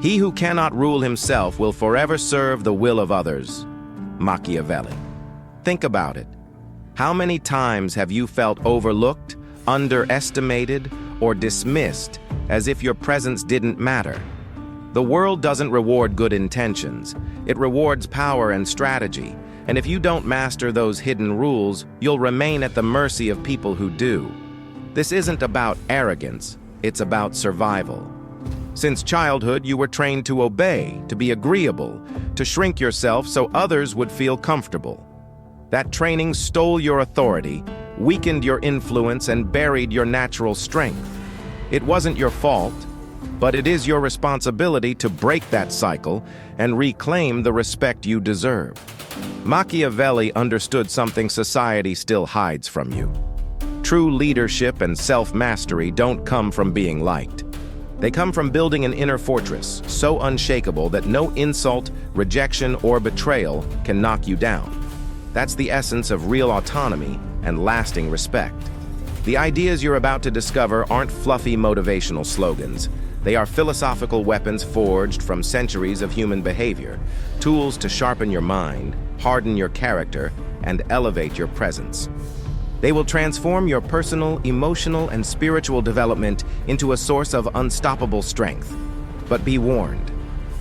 He who cannot rule himself will forever serve the will of others. Machiavelli. Think about it. How many times have you felt overlooked, underestimated, or dismissed as if your presence didn't matter? The world doesn't reward good intentions. It rewards power and strategy. And if you don't master those hidden rules, you'll remain at the mercy of people who do. This isn't about arrogance, it's about survival. Since childhood, you were trained to obey, to be agreeable, to shrink yourself so others would feel comfortable. That training stole your authority, weakened your influence, and buried your natural strength. It wasn't your fault, but it is your responsibility to break that cycle and reclaim the respect you deserve. Machiavelli understood something society still hides from you. True leadership and self-mastery don't come from being liked. They come from building an inner fortress so unshakable that no insult, rejection, or betrayal can knock you down. That's the essence of real autonomy and lasting respect. The ideas you're about to discover aren't fluffy motivational slogans. They are philosophical weapons forged from centuries of human behavior, tools to sharpen your mind, harden your character, and elevate your presence. They will transform your personal, emotional, and spiritual development into a source of unstoppable strength. But be warned,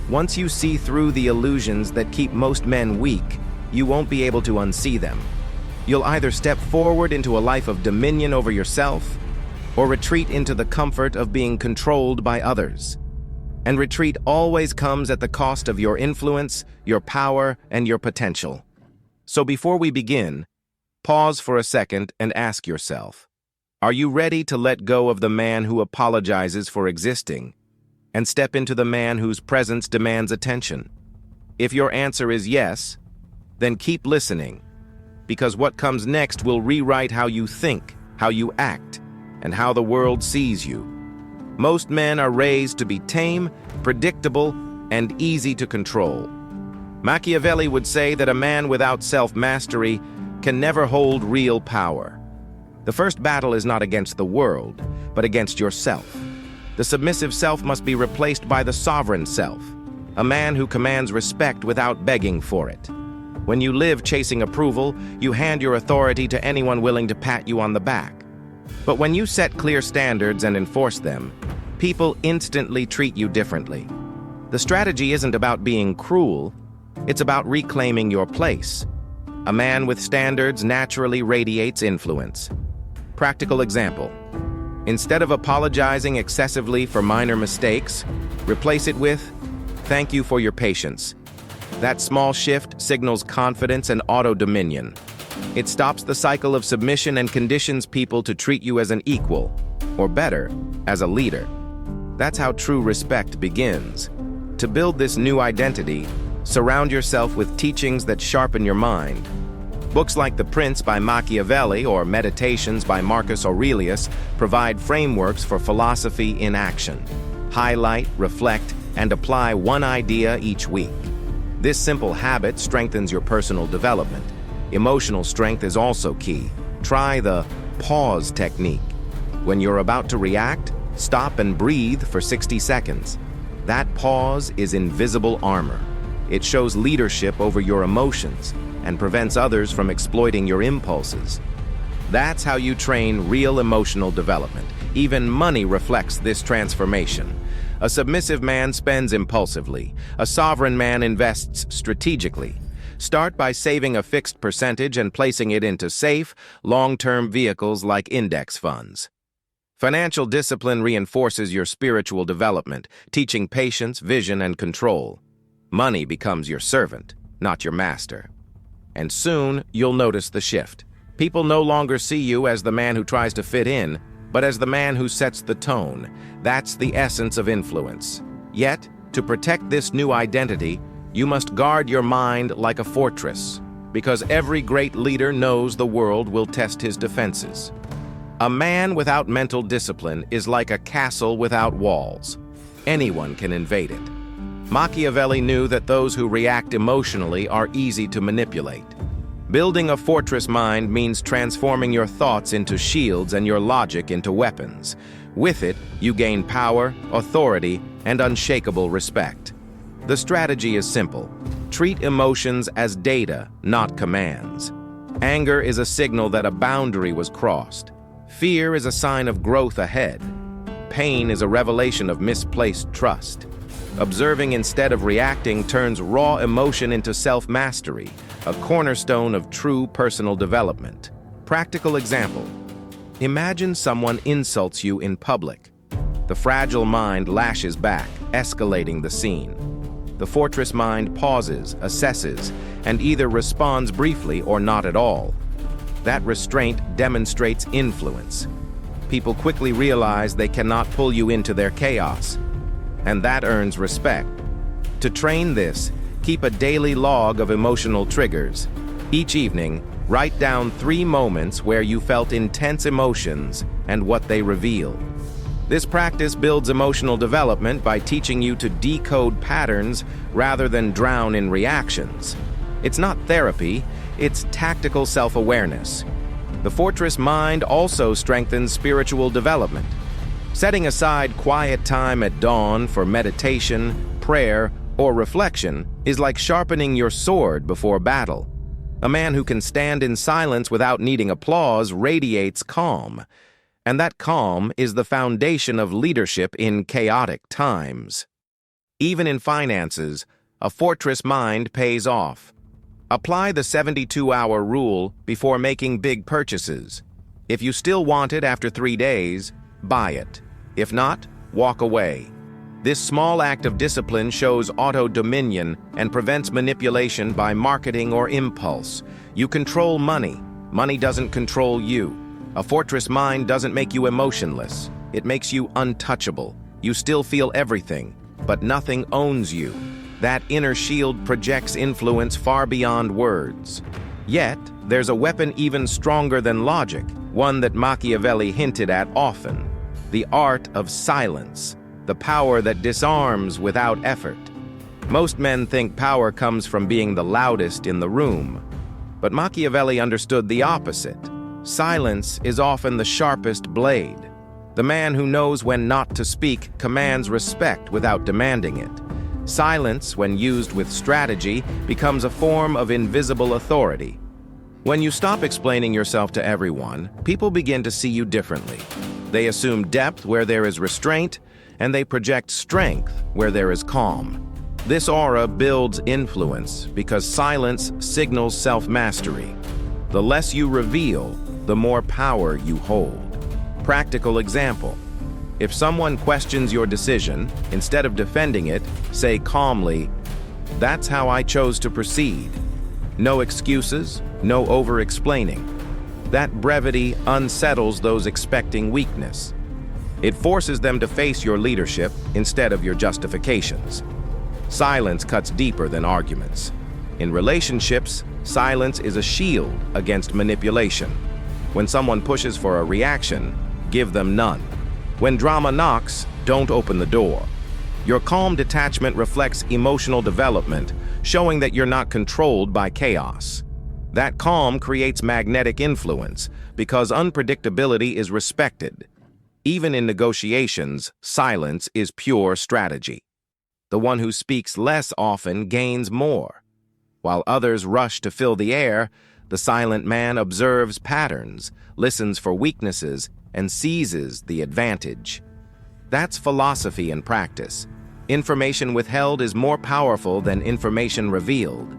once you see through the illusions that keep most men weak, you won't be able to unsee them. You'll either step forward into a life of dominion over yourself, or retreat into the comfort of being controlled by others. And retreat always comes at the cost of your influence, your power, and your potential. So before we begin, pause for a second and ask yourself, are you ready to let go of the man who apologizes for existing and step into the man whose presence demands attention? If your answer is yes, then keep listening, because what comes next will rewrite how you think, how you act, and how the world sees you. Most men are raised to be tame, predictable, and easy to control. Machiavelli would say that a man without self-mastery can never hold real power. The first battle is not against the world, but against yourself. The submissive self must be replaced by the sovereign self, a man who commands respect without begging for it. When you live chasing approval, you hand your authority to anyone willing to pat you on the back. But when you set clear standards and enforce them, people instantly treat you differently. The strategy isn't about being cruel, it's about reclaiming your place. A man with standards naturally radiates influence. Practical example. Instead of apologizing excessively for minor mistakes, replace it with, "Thank you for your patience." That small shift signals confidence and auto-dominion. It stops the cycle of submission and conditions people to treat you as an equal, or better, as a leader. That's how true respect begins. To build this new identity, surround yourself with teachings that sharpen your mind. Books like The Prince by Machiavelli or Meditations by Marcus Aurelius provide frameworks for philosophy in action. Highlight, reflect, and apply one idea each week. This simple habit strengthens your personal development. Emotional strength is also key. Try the pause technique. When you're about to react, stop and breathe for 60 seconds. That pause is invisible armor. It shows leadership over your emotions and prevents others from exploiting your impulses. That's how you train real emotional development. Even money reflects this transformation. A submissive man spends impulsively. A sovereign man invests strategically. Start by saving a fixed percentage and placing it into safe, long-term vehicles like index funds. Financial discipline reinforces your spiritual development, teaching patience, vision, and control. Money becomes your servant, not your master. And soon, you'll notice the shift. People no longer see you as the man who tries to fit in, but as the man who sets the tone. That's the essence of influence. Yet, to protect this new identity, you must guard your mind like a fortress, because every great leader knows the world will test his defenses. A man without mental discipline is like a castle without walls. Anyone can invade it. Machiavelli knew that those who react emotionally are easy to manipulate. Building a fortress mind means transforming your thoughts into shields and your logic into weapons. With it, you gain power, authority, and unshakable respect. The strategy is simple. Treat emotions as data, not commands. Anger is a signal that a boundary was crossed. Fear is a sign of growth ahead. Pain is a revelation of misplaced trust. Observing instead of reacting turns raw emotion into self-mastery, a cornerstone of true personal development. Practical example. Imagine someone insults you in public. The fragile mind lashes back, escalating the scene. The fortress mind pauses, assesses, and either responds briefly or not at all. That restraint demonstrates influence. People quickly realize they cannot pull you into their chaos, and that earns respect. To train this, keep a daily log of emotional triggers. Each evening, write down 3 moments where you felt intense emotions and what they reveal. This practice builds emotional development by teaching you to decode patterns rather than drown in reactions. It's not therapy, it's tactical self-awareness. The fortress mind also strengthens spiritual development. Setting aside quiet time at dawn for meditation, prayer, or reflection is like sharpening your sword before battle. A man who can stand in silence without needing applause radiates calm, and that calm is the foundation of leadership in chaotic times. Even in finances, a fortress mind pays off. Apply the 72-hour rule before making big purchases. If you still want it after 3 days, buy it. If not, walk away. This small act of discipline shows auto-dominion and prevents manipulation by marketing or impulse. You control money. Money doesn't control you. A fortress mind doesn't make you emotionless. It makes you untouchable. You still feel everything, but nothing owns you. That inner shield projects influence far beyond words. Yet, there's a weapon even stronger than logic, one that Machiavelli hinted at often: the art of silence, the power that disarms without effort. Most men think power comes from being the loudest in the room, but Machiavelli understood the opposite. Silence is often the sharpest blade. The man who knows when not to speak commands respect without demanding it. Silence, when used with strategy, becomes a form of invisible authority. When you stop explaining yourself to everyone, people begin to see you differently. They assume depth where there is restraint, and they project strength where there is calm. This aura builds influence because silence signals self-mastery. The less you reveal, the more power you hold. Practical example. If someone questions your decision, instead of defending it, say calmly, "That's how I chose to proceed." No excuses, no over-explaining. That brevity unsettles those expecting weakness. It forces them to face your leadership instead of your justifications. Silence cuts deeper than arguments. In relationships, silence is a shield against manipulation. When someone pushes for a reaction, give them none. When drama knocks, don't open the door. Your calm detachment reflects emotional development, showing that you're not controlled by chaos. That calm creates magnetic influence because unpredictability is respected. Even in negotiations, silence is pure strategy. The one who speaks less often gains more. While others rush to fill the air, the silent man observes patterns, listens for weaknesses, and seizes the advantage. That's philosophy in practice. Information withheld is more powerful than information revealed.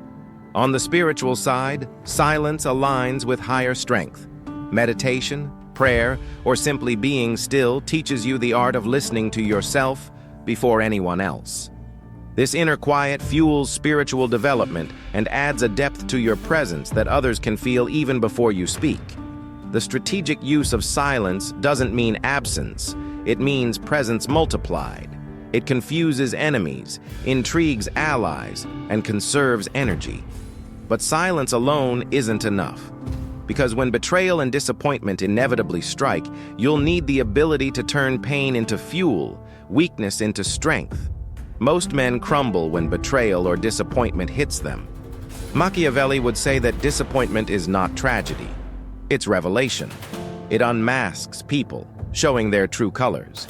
On the spiritual side, silence aligns with higher strength. Meditation, prayer, or simply being still teaches you the art of listening to yourself before anyone else. This inner quiet fuels spiritual development and adds a depth to your presence that others can feel even before you speak. The strategic use of silence doesn't mean absence. It means presence multiplied. It confuses enemies, intrigues allies, and conserves energy. But silence alone isn't enough. Because when betrayal and disappointment inevitably strike, you'll need the ability to turn pain into fuel, weakness into strength. Most men crumble when betrayal or disappointment hits them. Machiavelli would say that disappointment is not tragedy. It's revelation. It unmasks people, showing their true colors.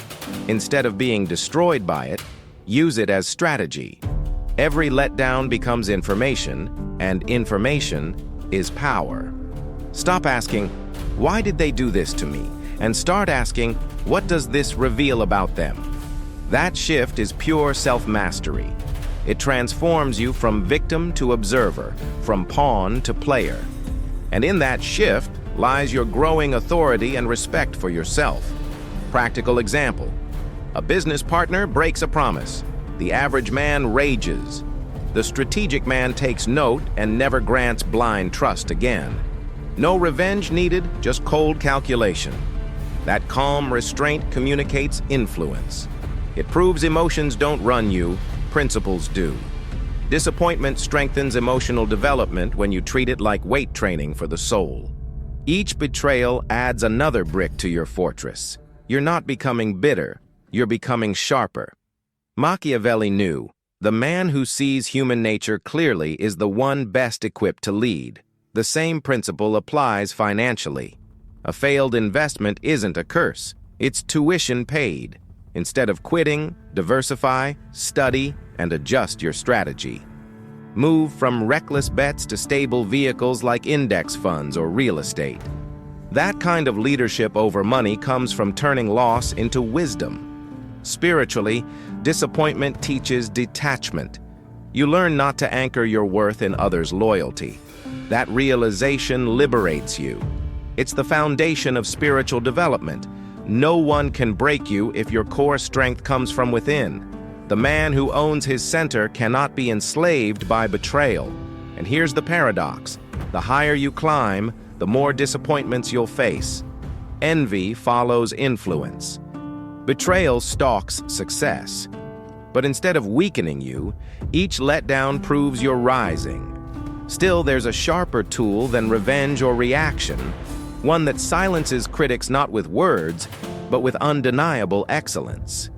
Instead of being destroyed by it, use it as strategy. Every letdown becomes information, and information is power. Stop asking, "Why did they do this to me?" and start asking, "What does this reveal about them?" That shift is pure self-mastery. It transforms you from victim to observer, from pawn to player. And in that shift lies your growing authority and respect for yourself. Practical example: a business partner breaks a promise. The average man rages. The strategic man takes note and never grants blind trust again. No revenge needed, just cold calculation. That calm restraint communicates influence. It proves emotions don't run you, principles do. Disappointment strengthens emotional development when you treat it like weight training for the soul. Each betrayal adds another brick to your fortress. You're not becoming bitter, you're becoming sharper. Machiavelli knew, the man who sees human nature clearly is the one best equipped to lead. The same principle applies financially. A failed investment isn't a curse, it's tuition paid. Instead of quitting, diversify, study, and adjust your strategy. Move from reckless bets to stable vehicles like index funds or real estate. That kind of leadership over money comes from turning loss into wisdom. Spiritually, disappointment teaches detachment. You learn not to anchor your worth in others' loyalty. That realization liberates you. It's the foundation of spiritual development. No one can break you if your core strength comes from within. The man who owns his center cannot be enslaved by betrayal. And here's the paradox: the higher you climb, the more disappointments you'll face. Envy follows influence. Betrayal stalks success. But instead of weakening you, each letdown proves you're rising. Still, there's a sharper tool than revenge or reaction, one that silences critics not with words, but with undeniable excellence.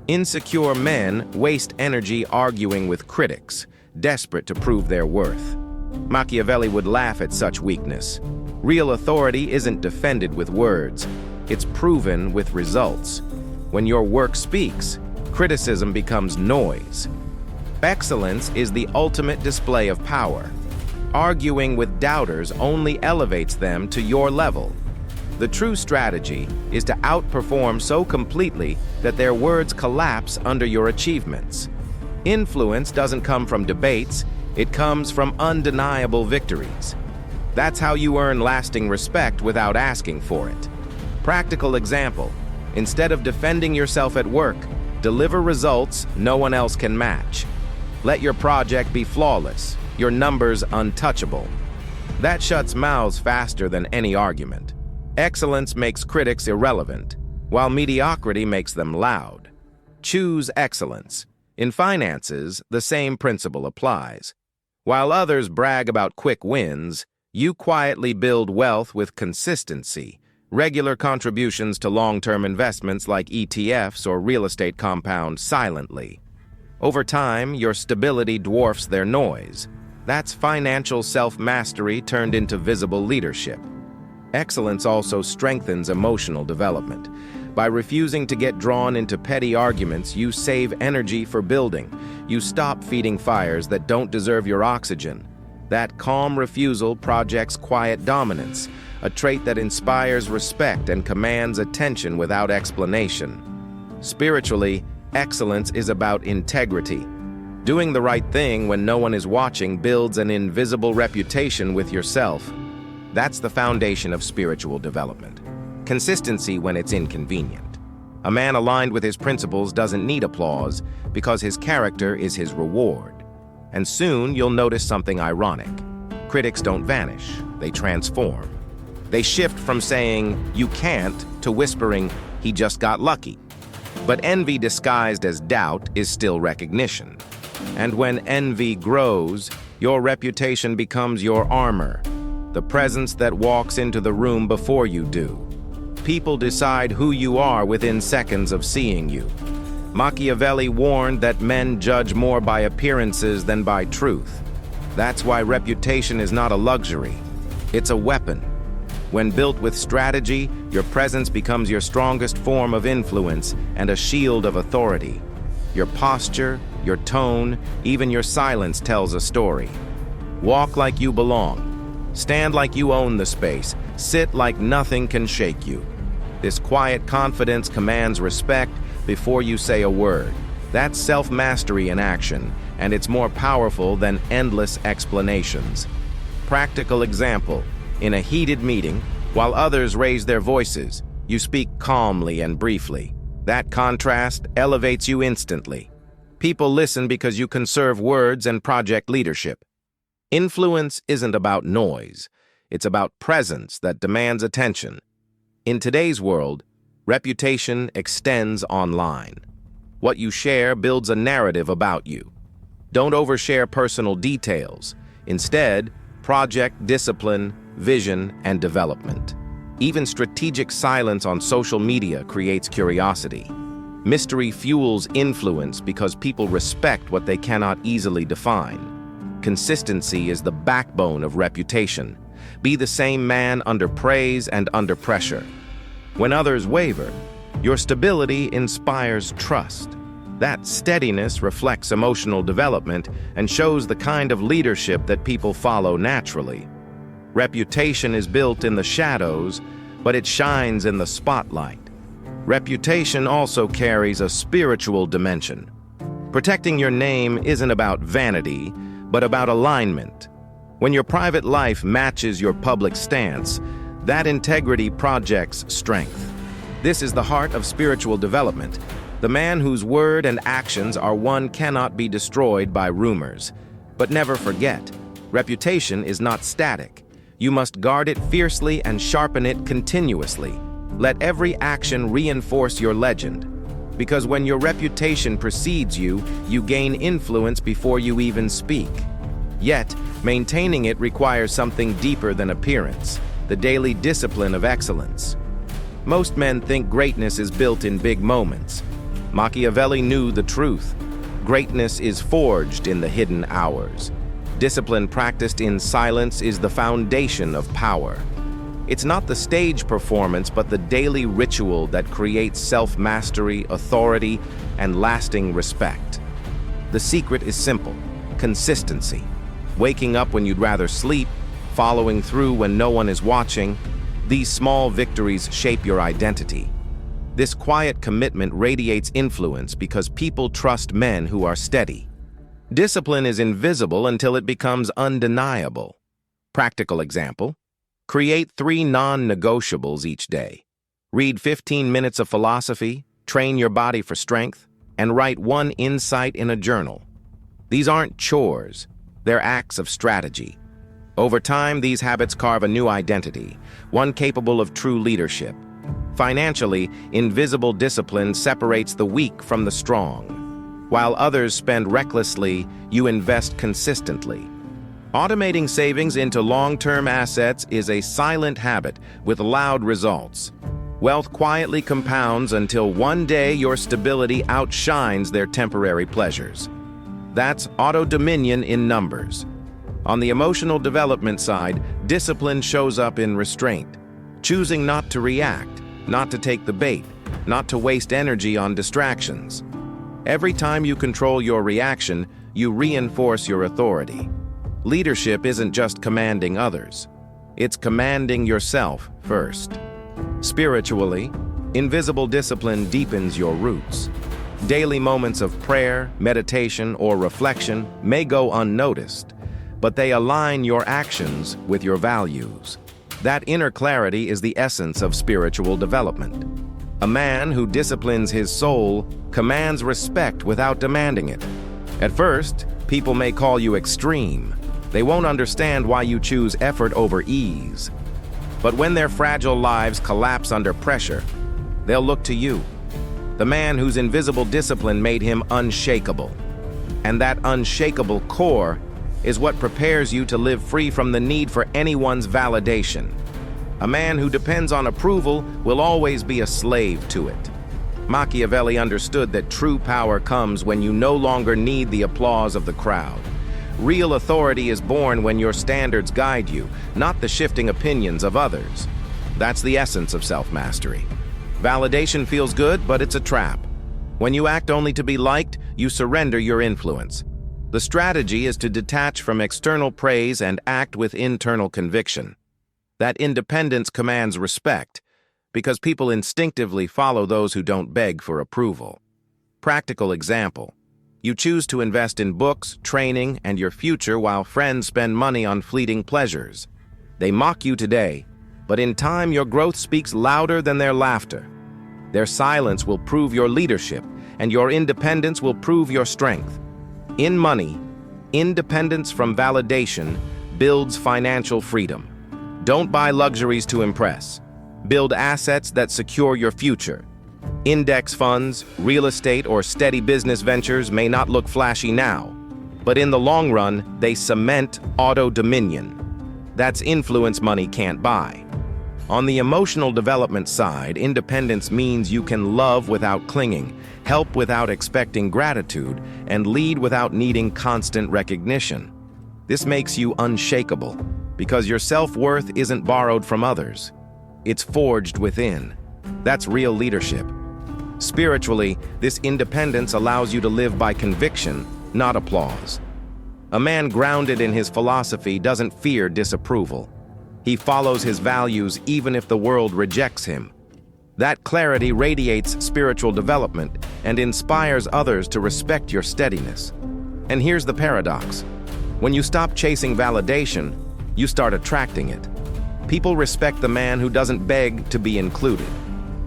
Insecure men waste energy arguing with critics, desperate to prove their worth. Machiavelli would laugh at such weakness. Real authority isn't defended with words, it's proven with results. When your work speaks, criticism becomes noise. Excellence is the ultimate display of power. Arguing with doubters only elevates them to your level. The true strategy is to outperform so completely that their words collapse under your achievements. Influence doesn't come from debates, it comes from undeniable victories. That's how you earn lasting respect without asking for it. Practical example: instead of defending yourself at work, deliver results no one else can match. Let your project be flawless, your numbers untouchable. That shuts mouths faster than any argument. Excellence makes critics irrelevant, while mediocrity makes them loud. Choose excellence. In finances, the same principle applies. While others brag about quick wins, you quietly build wealth with consistency. Regular contributions to long-term investments like ETFs or real estate compound silently. Over time, your stability dwarfs their noise. That's financial self-mastery turned into visible leadership. Excellence also strengthens emotional development. By refusing to get drawn into petty arguments, you save energy for building. You stop feeding fires that don't deserve your oxygen. That calm refusal projects quiet dominance, a trait that inspires respect and commands attention without explanation. Spiritually, excellence is about integrity. Doing the right thing when no one is watching builds an invisible reputation with yourself. That's the foundation of spiritual development. Consistency when it's inconvenient. A man aligned with his principles doesn't need applause because his character is his reward. And soon you'll notice something ironic. Critics don't vanish, they transform. They shift from saying, "You can't," to whispering, "He just got lucky." But envy disguised as doubt is still recognition. And when envy grows, your reputation becomes your armor, the presence that walks into the room before you do. People decide who you are within seconds of seeing you. Machiavelli warned that men judge more by appearances than by truth. That's why reputation is not a luxury. It's a weapon. When built with strategy, your presence becomes your strongest form of influence and a shield of authority. Your posture, your tone, even your silence tells a story. Walk like you belong. Stand like you own the space. Sit like nothing can shake you. This quiet confidence commands respect before you say a word. That's self-mastery in action, and it's more powerful than endless explanations. Practical example. In a heated meeting, while others raise their voices, you speak calmly and briefly. That contrast elevates you instantly. People listen because you conserve words and project leadership. Influence isn't about noise. It's about presence that demands attention. In today's world, reputation extends online. What you share builds a narrative about you. Don't overshare personal details. Instead, project discipline, vision, and development. Even strategic silence on social media creates curiosity. Mystery fuels influence because people respect what they cannot easily define. Consistency is the backbone of reputation. Be the same man under praise and under pressure. When others waver, your stability inspires trust. That steadiness reflects emotional development and shows the kind of leadership that people follow naturally. Reputation is built in the shadows, but it shines in the spotlight. Reputation also carries a spiritual dimension. Protecting your name isn't about vanity, but about alignment. When your private life matches your public stance, that integrity projects strength. This is the heart of spiritual development. The man whose word and actions are one cannot be destroyed by rumors. But never forget, reputation is not static. You must guard it fiercely and sharpen it continuously. Let every action reinforce your legend. Because when your reputation precedes you, you gain influence before you even speak. Yet, maintaining it requires something deeper than appearance, the daily discipline of excellence. Most men think greatness is built in big moments. Machiavelli knew the truth. Greatness is forged in the hidden hours. Discipline practiced in silence is the foundation of power. It's not the stage performance, but the daily ritual that creates self-mastery, authority, and lasting respect. The secret is simple: consistency. Waking up when you'd rather sleep, following through when no one is watching. These small victories shape your identity. This quiet commitment radiates influence because people trust men who are steady. Discipline is invisible until it becomes undeniable. Practical example: create 3 non-negotiables each day. Read 15 minutes of philosophy, train your body for strength, and write 1 insight in a journal. These aren't chores, they're acts of strategy. Over time, these habits carve a new identity, one capable of true leadership. Financially, invisible discipline separates the weak from the strong. While others spend recklessly, you invest consistently. Automating savings into long-term assets is a silent habit with loud results. Wealth quietly compounds until one day your stability outshines their temporary pleasures. That's auto-dominion in numbers. On the emotional development side, discipline shows up in restraint, choosing not to react, not to take the bait, not to waste energy on distractions. Every time you control your reaction, you reinforce your authority. Leadership isn't just commanding others. It's commanding yourself first. Spiritually, invisible discipline deepens your roots. Daily moments of prayer, meditation, or reflection may go unnoticed, but they align your actions with your values. That inner clarity is the essence of spiritual development. A man who disciplines his soul commands respect without demanding it. At first, people may call you extreme. They won't understand why you choose effort over ease. But when their fragile lives collapse under pressure, they'll look to you, the man whose invisible discipline made him unshakable. And that unshakable core is what prepares you to live free from the need for anyone's validation. A man who depends on approval will always be a slave to it. Machiavelli understood that true power comes when you no longer need the applause of the crowd. Real authority is born when your standards guide you, not the shifting opinions of others. That's the essence of self-mastery. Validation feels good, but it's a trap. When you act only to be liked, you surrender your influence. The strategy is to detach from external praise and act with internal conviction. That independence commands respect, because people instinctively follow those who don't beg for approval. Practical example. You choose to invest in books, training, and your future while friends spend money on fleeting pleasures. They mock you today, but in time your growth speaks louder than their laughter. Their silence will prove your leadership, and your independence will prove your strength. In money, independence from validation builds financial freedom. Don't buy luxuries to impress. Build assets that secure your future. Index funds, real estate, or steady business ventures may not look flashy now, but in the long run, they cement auto-dominion. That's influence money can't buy. On the emotional development side, independence means you can love without clinging, help without expecting gratitude, and lead without needing constant recognition. This makes you unshakable, because your self-worth isn't borrowed from others. It's forged within. That's real leadership. Spiritually, this independence allows you to live by conviction, not applause. A man grounded in his philosophy doesn't fear disapproval. He follows his values even if the world rejects him. That clarity radiates spiritual development and inspires others to respect your steadiness. And here's the paradox. When you stop chasing validation, you start attracting it. People respect the man who doesn't beg to be included.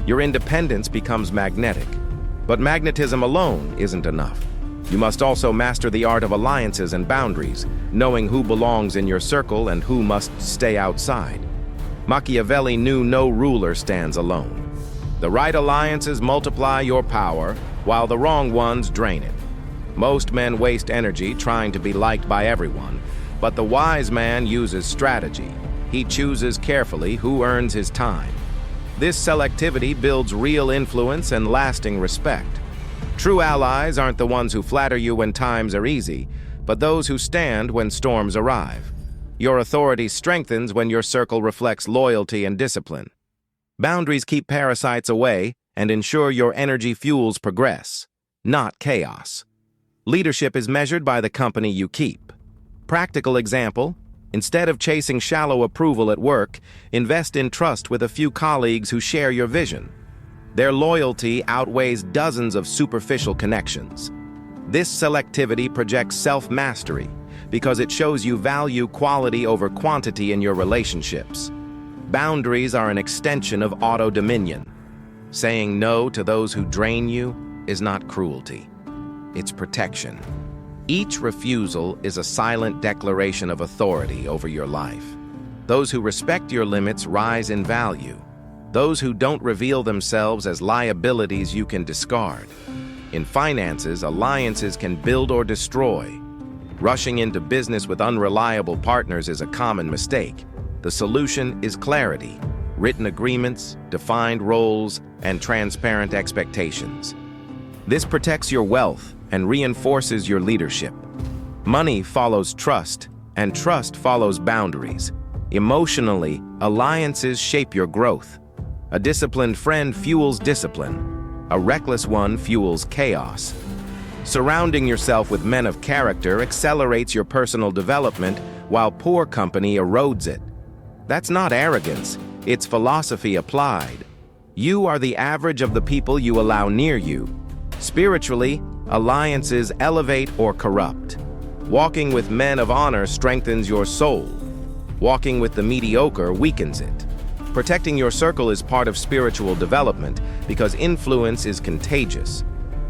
Your independence becomes magnetic. But magnetism alone isn't enough. You must also master the art of alliances and boundaries, knowing who belongs in your circle and who must stay outside. Machiavelli knew no ruler stands alone. The right alliances multiply your power, while the wrong ones drain it. Most men waste energy trying to be liked by everyone, but the wise man uses strategy. He chooses carefully who earns his time. This selectivity builds real influence and lasting respect. True allies aren't the ones who flatter you when times are easy, but those who stand when storms arrive. Your authority strengthens when your circle reflects loyalty and discipline. Boundaries keep parasites away and ensure your energy fuels progress, not chaos. Leadership is measured by the company you keep. Practical example, instead of chasing shallow approval at work, invest in trust with a few colleagues who share your vision. Their loyalty outweighs dozens of superficial connections. This selectivity projects self-mastery because it shows you value quality over quantity in your relationships. Boundaries are an extension of auto-dominion. Saying no to those who drain you is not cruelty. It's protection. Each refusal is a silent declaration of authority over your life. Those who respect your limits rise in value. Those who don't reveal themselves as liabilities you can discard. In finances, alliances can build or destroy. Rushing into business with unreliable partners is a common mistake. The solution is clarity, written agreements, defined roles, and transparent expectations. This protects your wealth and reinforces your leadership. Money follows trust, and trust follows boundaries. Emotionally, alliances shape your growth. A disciplined friend fuels discipline. A reckless one fuels chaos. Surrounding yourself with men of character accelerates your personal development, while poor company erodes it. That's not arrogance, it's philosophy applied. You are the average of the people you allow near you. Spiritually, alliances elevate or corrupt. Walking with men of honor strengthens your soul. Walking with the mediocre weakens it. Protecting your circle is part of spiritual development because influence is contagious.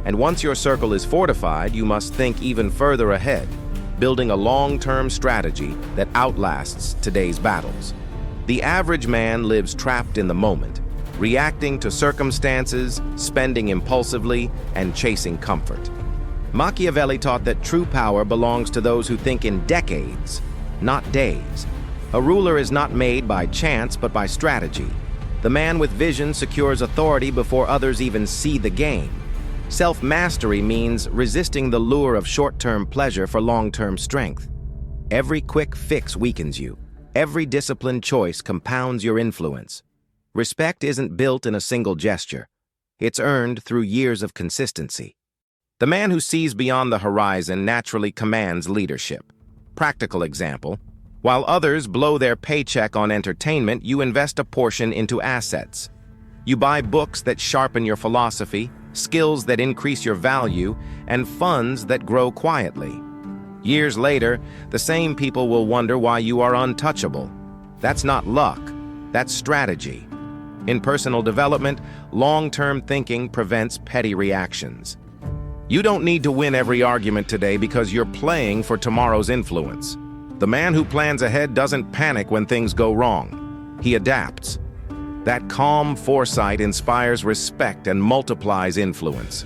And once your circle is fortified, you must think even further ahead, building a long-term strategy that outlasts today's battles. The average man lives trapped in the moment, reacting to circumstances, spending impulsively, and chasing comfort. Machiavelli taught that true power belongs to those who think in decades, not days. A ruler is not made by chance, but by strategy. The man with vision secures authority before others even see the game. Self-mastery means resisting the lure of short-term pleasure for long-term strength. Every quick fix weakens you. Every disciplined choice compounds your influence. Respect isn't built in a single gesture. It's earned through years of consistency. The man who sees beyond the horizon naturally commands leadership. Practical example: while others blow their paycheck on entertainment, you invest a portion into assets. You buy books that sharpen your philosophy, skills that increase your value, and funds that grow quietly. Years later, the same people will wonder why you are untouchable. That's not luck, that's strategy. In personal development, long-term thinking prevents petty reactions. You don't need to win every argument today because you're playing for tomorrow's influence. The man who plans ahead doesn't panic when things go wrong. He adapts. That calm foresight inspires respect and multiplies influence.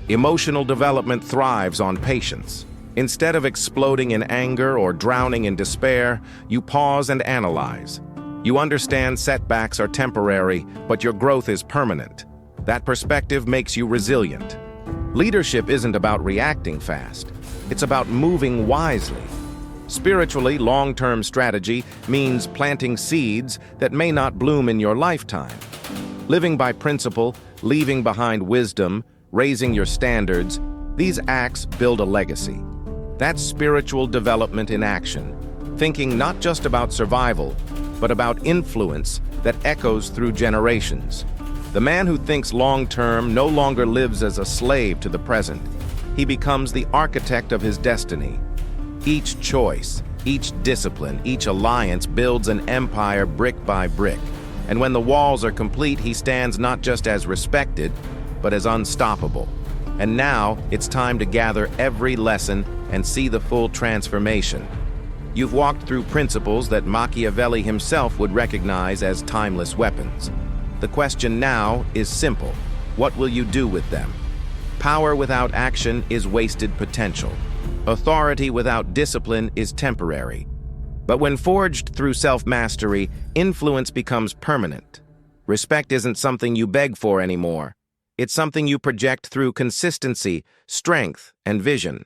Emotional development thrives on patience. Instead of exploding in anger or drowning in despair, you pause and analyze. You understand setbacks are temporary, but your growth is permanent. That perspective makes you resilient. Leadership isn't about reacting fast. It's about moving wisely. Spiritually, long-term strategy means planting seeds that may not bloom in your lifetime. Living by principle, leaving behind wisdom, raising your standards, these acts build a legacy. That's spiritual development in action, thinking not just about survival, but about influence that echoes through generations. The man who thinks long-term no longer lives as a slave to the present. He becomes the architect of his destiny. Each choice, each discipline, each alliance builds an empire brick by brick. And when the walls are complete, he stands not just as respected, but as unstoppable. And now, it's time to gather every lesson and see the full transformation. You've walked through principles that Machiavelli himself would recognize as timeless weapons. The question now is simple. What will you do with them? Power without action is wasted potential. Authority without discipline is temporary. But when forged through self-mastery, influence becomes permanent. Respect isn't something you beg for anymore. It's something you project through consistency, strength, and vision.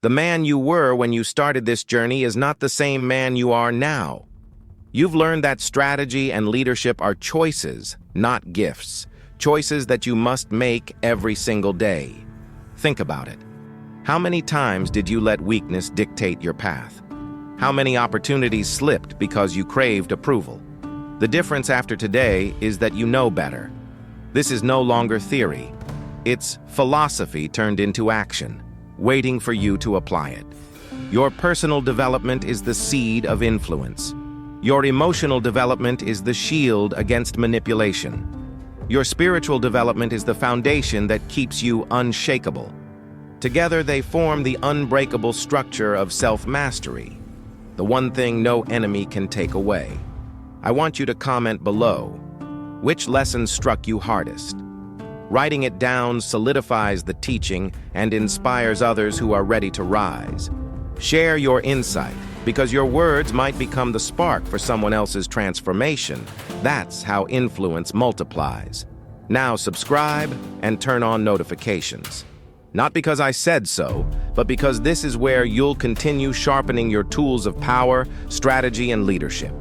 The man you were when you started this journey is not the same man you are now. You've learned that strategy and leadership are choices, not gifts. Choices that you must make every single day. Think about it. How many times did you let weakness dictate your path? How many opportunities slipped because you craved approval? The difference after today is that you know better. This is no longer theory. It's philosophy turned into action, waiting for you to apply it. Your personal development is the seed of influence. Your emotional development is the shield against manipulation. Your spiritual development is the foundation that keeps you unshakable. Together, they form the unbreakable structure of self-mastery, the one thing no enemy can take away. I want you to comment below. Which lesson struck you hardest? Writing it down solidifies the teaching and inspires others who are ready to rise. Share your insight, because your words might become the spark for someone else's transformation. That's how influence multiplies. Now subscribe and turn on notifications. Not because I said so, but because this is where you'll continue sharpening your tools of power, strategy, and leadership.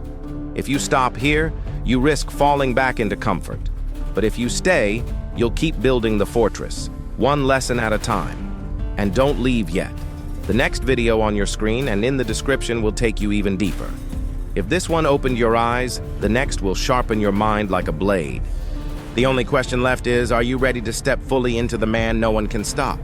If you stop here, you risk falling back into comfort. But if you stay, you'll keep building the fortress, one lesson at a time. And don't leave yet. The next video on your screen and in the description will take you even deeper. If this one opened your eyes, the next will sharpen your mind like a blade. The only question left is, are you ready to step fully into the man no one can stop?